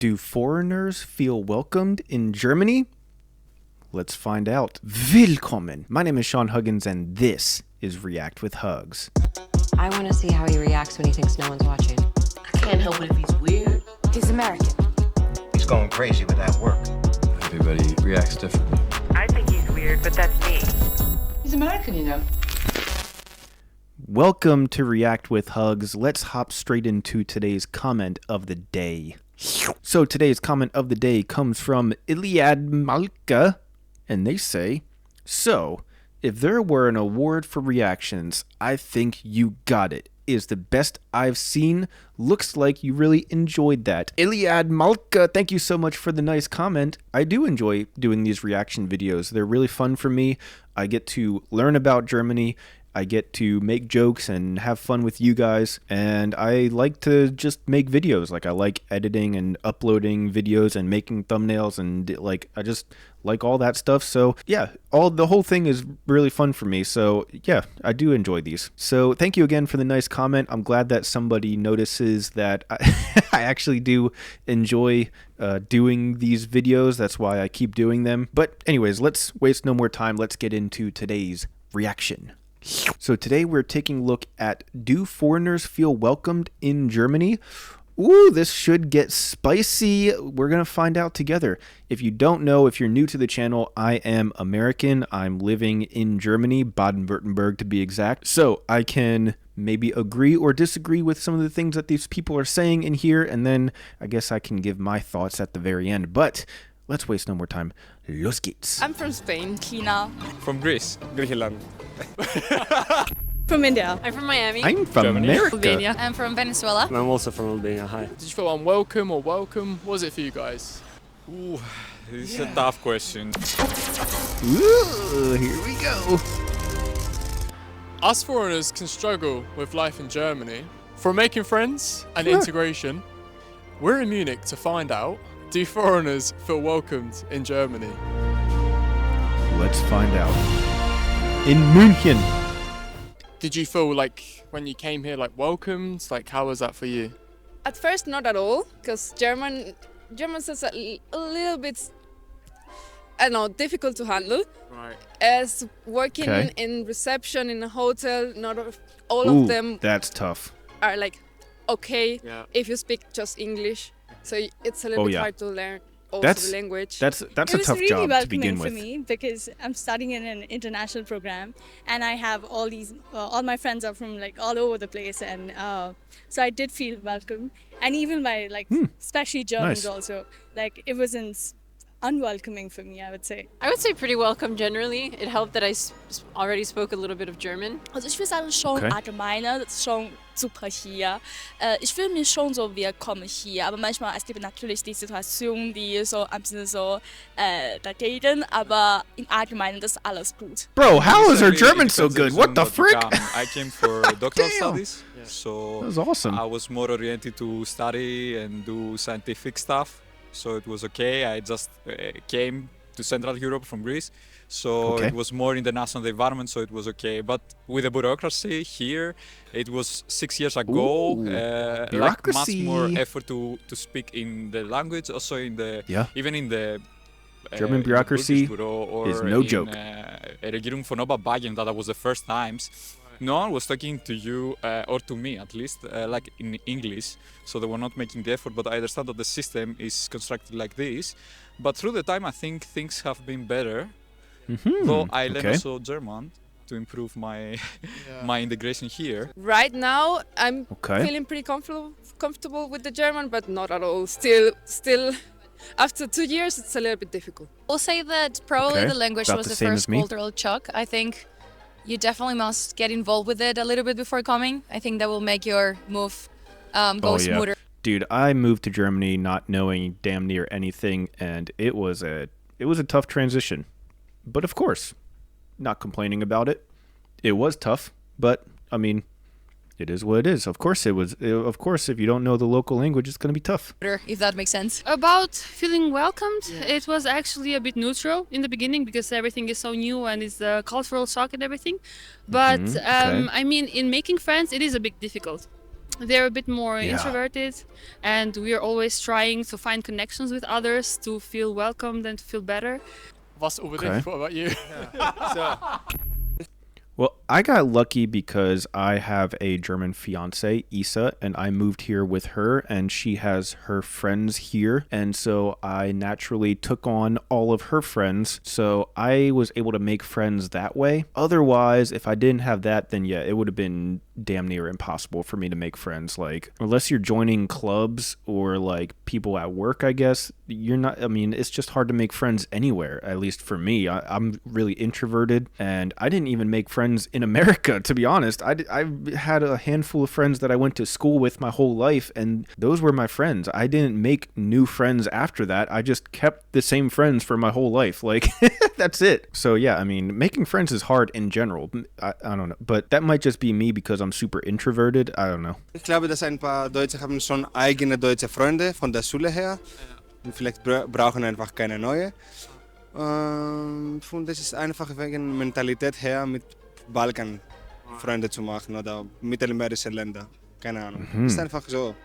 Do foreigners feel welcomed in Germany? Let's find out. Willkommen! My name is Sean Huggins and this is React with Hugs. I want to see how he reacts when he thinks no one's watching. I can't help it if he's weird. He's American. He's going crazy with that work. Everybody reacts differently. I think he's weird, but that's me. He's American, you know. Welcome to React with Hugs. Let's hop straight into today's comment of the day. So today's comment of the day comes from Iliad Malka, and they say, so, if there were an award for reactions, I think you got it. Is the best I've seen. Looks like you really enjoyed that. Iliad Malka, thank you so much for the nice comment. I do enjoy doing these reaction videos. They're really fun for me. I get to learn about Germany. I get to make jokes and have fun with you guys, and I like to just make videos. Like, I like editing and uploading videos and making thumbnails, and I just like all that stuff. So yeah, the whole thing is really fun for me. So yeah, I do enjoy these. So thank you again for the nice comment. I'm glad that somebody notices that I actually do enjoy doing these videos. That's why I keep doing them. But anyways, let's waste no more time. Let's get into today's reaction. So today we're taking a look at, do foreigners feel welcomed in Germany? Ooh, this should get spicy. We're going to find out together. If you don't know, if you're new to the channel, I am American. I'm living in Germany, Baden-Württemberg to be exact. So I can maybe agree or disagree with some of the things that these people are saying in here, and then I guess I can give my thoughts at the very end. But let's waste no more time. Los geht's. I'm from Spain. Kina. From Greece. Griechenland. From India. I'm from Miami. I'm from Germany. America. Albania. I'm from Venezuela. I'm also from Albania. Hi. Did you feel unwelcome or welcome? What was it for you guys? Ooh, this is a tough question. Ooh, here we go. Us foreigners can struggle with life in Germany. From making friends and integration, we're in Munich to find out, do foreigners feel welcomed in Germany? Let's find out. In München. Did you feel like when you came here welcomed? How was that for you? At first, not at all, because Germans is a little bit, I don't know, difficult to handle. Right. As working in reception in a hotel, not all of them that's tough. are okay if you speak just English. So it's a little bit hard to learn also the language. That's a tough really job to begin welcoming with. for me because I'm studying in an international program and I have all these all my friends are from all over the place, and so I did feel welcome, and even my especially Germans also it wasn't unwelcoming for me, I would say. I would say pretty welcome generally. It helped that I already spoke a little bit of German. Also ich würde sagen schon allgemeiner, das ist schon super hier. Ich fühle mich schon so willkommen hier, aber manchmal es gibt natürlich die Situation, die so ein bisschen so dagegen, aber im Allgemeinen ist alles gut. Bro, how is her German so good? What the frick? I came for doctoral studies, so that was awesome. I was more oriented to study and do scientific stuff. So it was okay. I just came to Central Europe from Greece, so it was more international environment, so it was okay. But with the bureaucracy here, it was 6 years ago. Much more effort to speak in the language, also in the even in the German bureaucracy is no joke. Regierung von Oberbayern, that was the first times. No one was talking to you, or to me at least, in English, so they were not making the effort, but I understand that the system is constructed like this. But through the time, I think things have been better, though I learned also German to improve my my integration here. Right now, I'm feeling pretty comfortable with the German, but not at all. Still, after 2 years, it's a little bit difficult. I'll say that probably the language was the first cultural shock. I think you definitely must get involved with it a little bit before coming. I think that will make your move go smoother. Dude, I moved to Germany not knowing damn near anything, and it was a tough transition. But of course, not complaining about it. It was tough, but I mean, it is what it is. Of course it was. Of course, if you don't know the local language, it's going to be tough. If that makes sense. About feeling welcomed, it was actually a bit neutral in the beginning because everything is so new and it's a cultural shock and everything. But I mean, in making friends, it is a bit difficult. they're a bit more introverted, and we are always trying to find connections with others to feel welcomed and to feel better. What about you? Well, I got lucky because I have a German fiance, Isa, and I moved here with her, and she has her friends here, and so I naturally took on all of her friends, so I was able to make friends that way. Otherwise, if I didn't have that, then yeah, it would have been damn near impossible for me to make friends. Like, unless you're joining clubs or like people at work, I guess, you're not, I mean, it's just hard to make friends anywhere, at least for me. I'm really introverted, and I didn't even make friends in America, to be honest. I had a handful of friends that I went to school with my whole life, and those were my friends. I didn't make new friends after that. I just kept the same friends for my whole life. Like, that's it. So yeah, I mean, making friends is hard in general. I don't know, but that might just be me because I'm super introverted. I don't know. Ich glaube, dass ein paar Deutsche haben schon eigene deutsche Freunde von der Schule her. Und vielleicht brauchen einfach keine neue. Und das ist einfach wegen Mentalität her mit Balkan Freunde zu machen oder mittelamerische Länder. Keine Ahnung. Ist einfach so.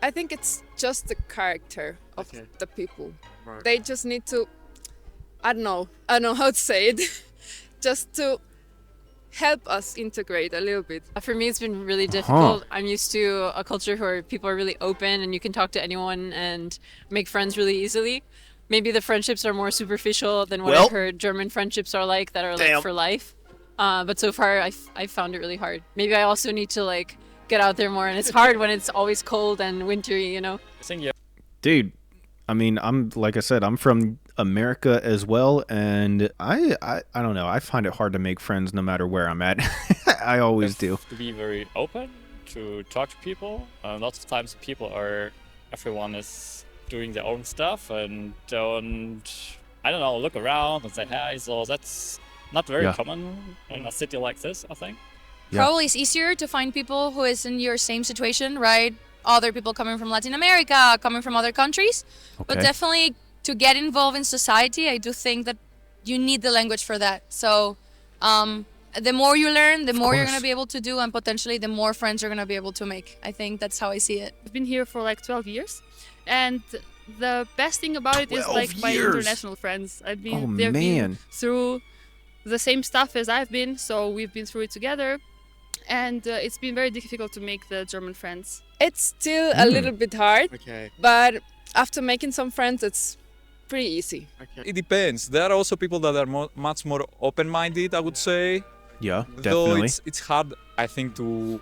I think it's just the character of the people. Right. They just need to, I don't know how to say it, just to help us integrate a little bit. For me, it's been really difficult. I'm used to a culture where people are really open and you can talk to anyone and make friends really easily. Maybe the friendships are more superficial than what I've heard German friendships are like, that are like for life. But so far, I found it really hard. Maybe I also need to like get out there more, and it's hard when it's always cold and wintry, you know? Dude, I mean, like I said, I'm from America as well, and I don't know, I find it hard to make friends no matter where I'm at. I always do. To be very open, to talk to people. Lots of times everyone is doing their own stuff and don't, I don't know, look around and say hi, so that's not very common in a city like this, I think. Probably it's easier to find people who is in your same situation, right? Other people coming from Latin America, coming from other countries. But definitely to get involved in society, I do think that you need the language for that. So the more you learn, the more you're going to be able to do, and potentially the more friends you're going to be able to make. I think that's how I see it. I've been here for like 12 years. And the best thing about it is like my international friends. They've been through the same stuff as I've been, so we've been through it together. And it's been very difficult to make the German friends. It's still a little bit hard, but after making some friends, it's pretty easy. It depends. There are also people that are much more open-minded, I would say. Yeah, Though definitely. it's hard, I think, to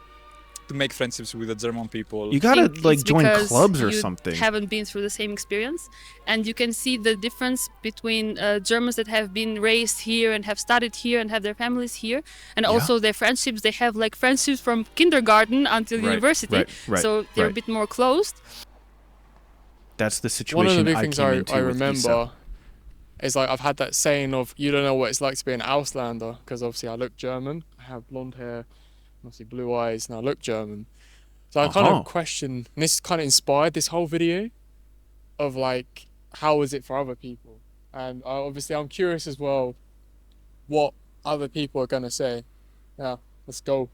make friendships with the German people. You gotta like join clubs or you something. Haven't been through the same experience, and you can see the difference between Germans that have been raised here and have studied here and have their families here, and also their friendships. They have like friendships from kindergarten until university, so they're a bit more closed. That's the situation. One of the big things I remember is like I've had that saying of you don't know what it's like to be an Auslander, because obviously I look German, I have blonde hair, obviously blue eyes, and I look German. So I kind of question, and this kind of inspired this whole video of like, how is it for other people? And obviously I'm curious as well what other people are going to say. Yeah, let's go.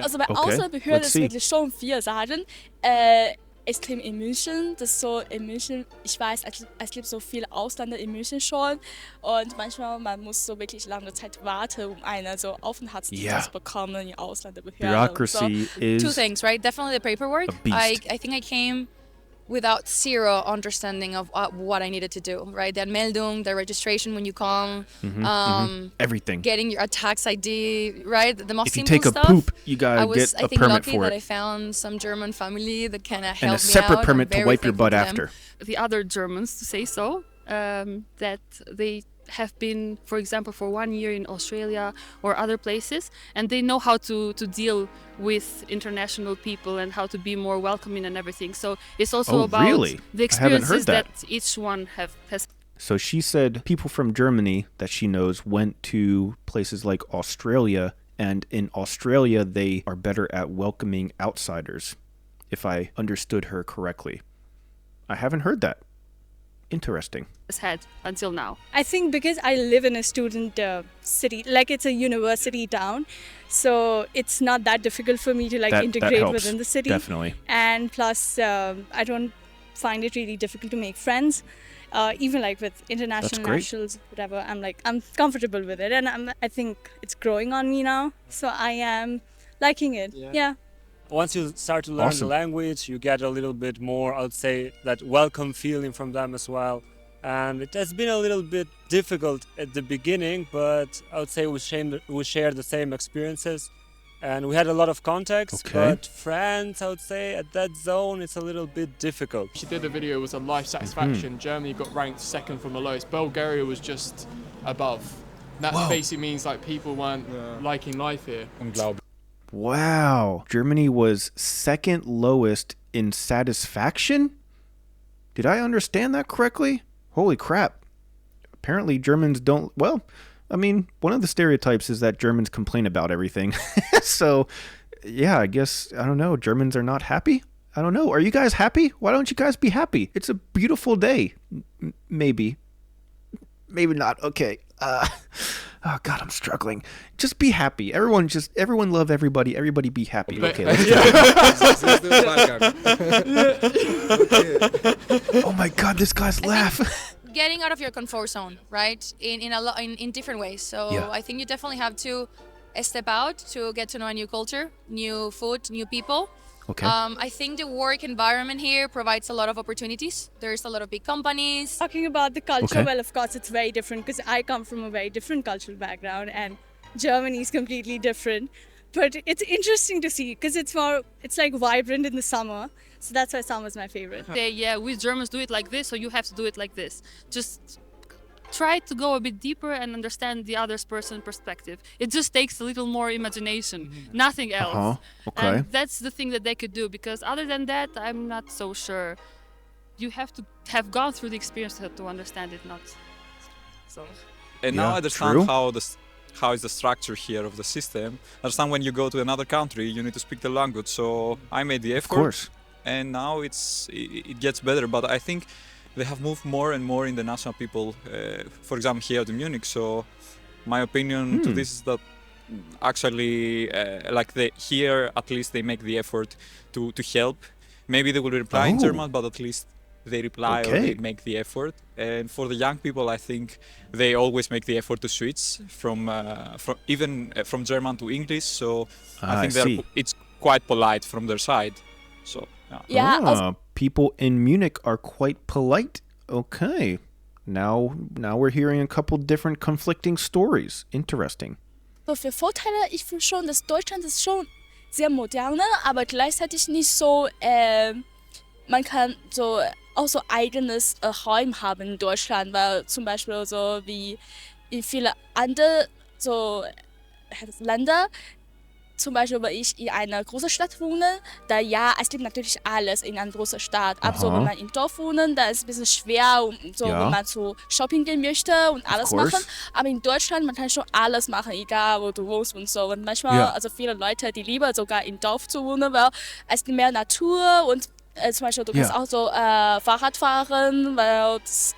Also bei Ausländerbehörde ist wirklich schon viele Sachen. Extrem in München, das ist so in München, ich weiß, es gibt so viele Ausländer in München schon und manchmal man muss so wirklich lange Zeit warten, um eine so Aufenthaltstitel zu bekommen in Ausländerbehörde. Bureaucracy is two things, right? Definitely the paperwork. I think I came without zero understanding of what I needed to do, right? The Anmeldung, the registration when you come, everything. Getting a tax ID, right? The most simple stuff. If you take a poop, you gotta get a permit for it. I think lucky that I found some German family that kind of helped me out. And a separate permit to wipe your butt after. The other Germans, to say so, that they have been, for example, for 1 year in Australia or other places, and they know how to deal with international people and how to be more welcoming and everything. So it's also about the experiences that each one has. So she said people from Germany that she knows went to places like Australia, and in Australia they are better at welcoming outsiders, if I understood her correctly. I haven't heard that. Interesting. Has had until now. I think because I live in a student city, like it's a university town, so it's not that difficult for me to like integrate within the city. Definitely. And plus, I don't find it really difficult to make friends. Even like with international nationals, whatever, I'm comfortable with it, and I think it's growing on me now. So I am liking it. Yeah. Once you start to learn the language, you get a little bit more, I would say, that welcome feeling from them as well. And it has been a little bit difficult at the beginning, but I would say we share the same experiences. And we had a lot of contacts, but friends, I would say, at that zone, it's a little bit difficult. She did a video, it was a life satisfaction. Germany got ranked second from the lowest. Bulgaria was just above. That basically means like people weren't liking life here. Wow. Germany was second lowest in satisfaction? Did I understand that correctly? Holy crap. Apparently Germans don't... Well, I mean, one of the stereotypes is that Germans complain about everything. So, yeah, I guess, I don't know, Germans are not happy? I don't know. Are you guys happy? Why don't you guys be happy? It's a beautiful day. Maybe. Maybe not. Okay. Oh God, I'm struggling. Just be happy. Everyone love everybody. Everybody be happy. Okay, let's go. Oh my God, this guy's laugh. Getting out of your comfort zone, right? In different ways. So I think you definitely have to step out to get to know a new culture, new food, new people. Okay. I think the work environment here provides a lot of opportunities. There's a lot of big companies. Talking about the culture, well, of course, it's very different because I come from a very different cultural background and Germany is completely different. But it's interesting to see because it's like vibrant in the summer. So that's why summer's my favorite. Yeah, we Germans do it like this, so you have to do it like this. Just try to go a bit deeper and understand the other person's perspective. It just takes a little more imagination, nothing else. Okay. And that's the thing that they could do, because other than that, I'm not so sure. You have to have gone through the experience to understand it, not so. And now I understand how is the structure here of the system. I understand when you go to another country, you need to speak the language. So I made the effort. Of course. And now it gets better. But I think they have moved more and more in the national people, for example, here to Munich. So my opinion to this is that actually, here at least they make the effort to help. Maybe they will reply in German, but at least they reply or they make the effort. And for the young people, I think they always make the effort to switch from German to English. So I think it's quite polite from their side. So people in Munich are quite polite. Okay. Now we're hearing a couple different conflicting stories. Interesting. So für Vorteile, ich finde schon, dass Deutschland ist schon sehr moderne, aber gleichzeitig nicht so, man kann so auch so eigenes Räume haben in Deutschland, weil zum Beispiel so wie in viele andere so Länder, zum Beispiel, weil ich in einer großen Stadt wohne, es gibt natürlich alles in einer großen Stadt. Aber so, wenn man im Dorf wohnt, da ist es ein bisschen schwer, wenn man zu Shopping gehen möchte und alles machen. Aber in Deutschland, man kann schon alles machen, egal wo du wohnst und so. Und manchmal, also viele Leute, die lieber sogar im Dorf zu wohnen, weil es gibt mehr Natur und zum Beispiel, du kannst auch so Fahrrad fahren, weil das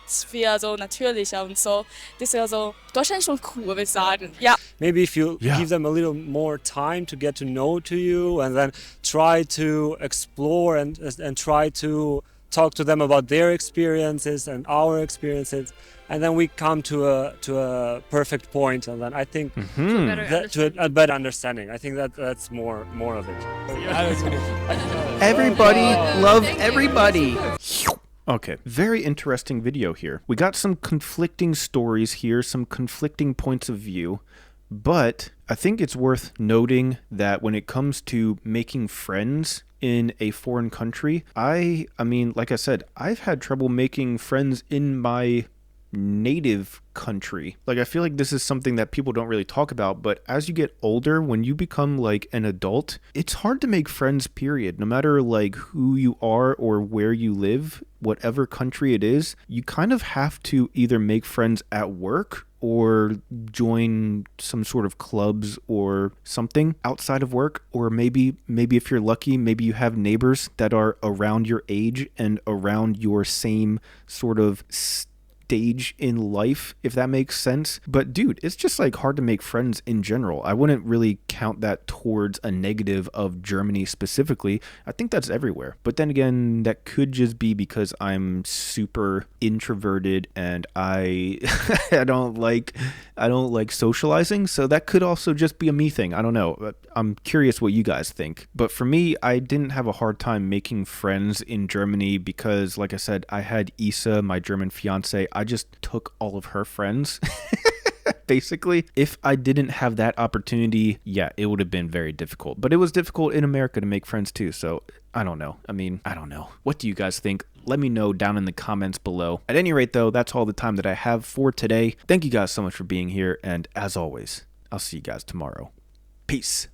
ist viel so natürlicher und so. Das ist ja so, Deutschland ist schon cool, würde ich sagen. Ja. Maybe if you give them a little more time to get to know to you and then try to explore and try to talk to them about their experiences and our experiences, and then we come to a perfect point, and then I think to a better understanding. I think that's more of it. Everybody love everybody. Okay, very interesting video here. We got some conflicting stories here, some conflicting points of view, but I think it's worth noting that when it comes to making friends in a foreign country, I mean, like I said, I've had trouble making friends in my native country. Like, I feel like this is something that people don't really talk about, but as you get older, when you become like an adult, it's hard to make friends, period. No matter like who you are or where you live, whatever country it is, you kind of have to either make friends at work or join some sort of clubs or something outside of work. Or maybe if you're lucky, maybe you have neighbors that are around your age and around your same sort of stage in life, if that makes sense. But dude, it's just like hard to make friends in general. I wouldn't really count that towards a negative of Germany specifically. I think that's everywhere. But then again, that could just be because I'm super introverted and I I don't like socializing, so that could also just be a me thing. I don't know. I'm curious what you guys think. But for me, I didn't have a hard time making friends in Germany because, like I said, I had Isa, my German fiance. I just took all of her friends. Basically, if I didn't have that opportunity, yeah, it would have been very difficult. But it was difficult in America to make friends too, so I don't know. I don't know. What do you guys think? Let me know down in the comments below. At any rate, though, that's all the time that I have for today. Thank you guys so much for being here, and as always, I'll see you guys tomorrow. Peace.